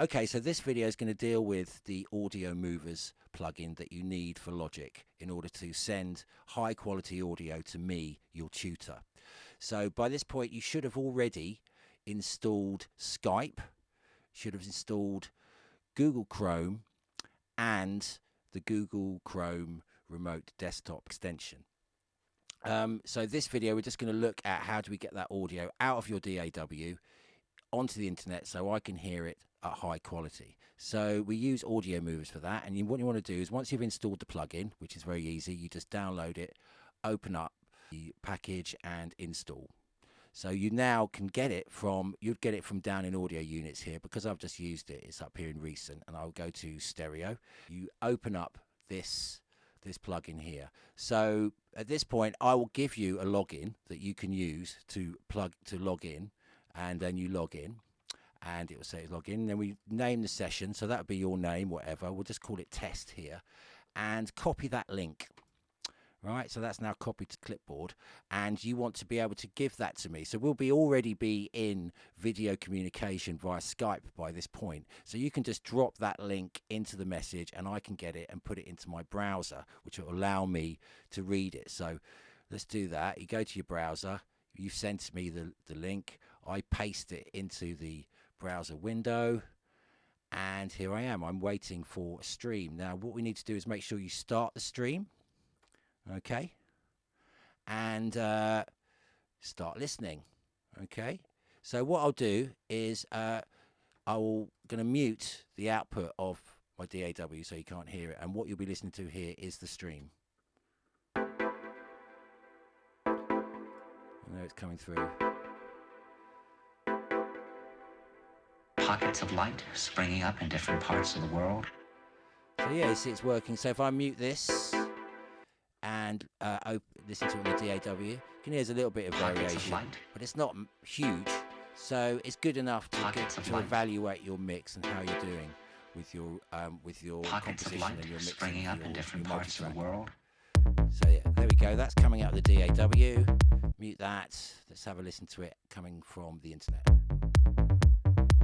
Okay, so this video is going to deal with the Audiomovers plugin that you need for Logic in order to send high quality audio to me, your tutor. So by this point you should have already installed Skype, should have installed Google Chrome and the Google Chrome remote desktop extension. So this video we're just going to look at how do we get that audio out of your DAW onto the internet so I can hear it at high quality. So we use Audiomovers for that, and what you want to do is once you've installed the plugin, which is very easy, you just download it, open up the package and install. So you now can get it from, you'd get it from down in audio units here. Because I've just used it, it's up here in recent, and I'll go to stereo. You open up this plugin here. So at this point I will give you a login that you can use to log in, and then you log in and it will say log in. Then we name the session, so that would be your name, whatever. We'll just call it test here, and copy that link. Right, so that's now copied to clipboard, and you want to be able to give that to me. So we'll already be in video communication via Skype by this point. So you can just drop that link into the message and I can get it and put it into my browser, which will allow me to read it. So let's do that. You go to your browser, you've sent me the link, I paste it into the browser window, and here I am. I'm waiting for a stream. Now what we need to do is make sure you start the stream. Okay, and start listening. Okay, so what I'll do is I'm going to mute the output of my DAW so you can't hear it, and what you'll be listening to here is the stream. I know it's coming through. Pockets of light springing up in different parts of the world. So yeah, you see it's working. So if I mute this and listen to it on the DAW, you can hear there's a little bit of variation, but it's not huge, so it's good enough to evaluate your mix and how you're doing with your composition and your mix springing up in different parts of the world. So yeah, there we go. That's coming out of the DAW. Mute that. Let's have a listen to it coming from the internet.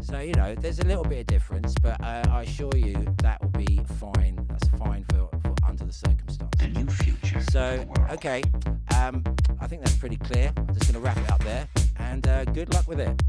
So you know, there's a little bit of difference, but I assure you that will be fine. That's fine for under the circumstances. The new future. So okay, I think that's pretty clear. I'm just going to wrap it up there, and good luck with it.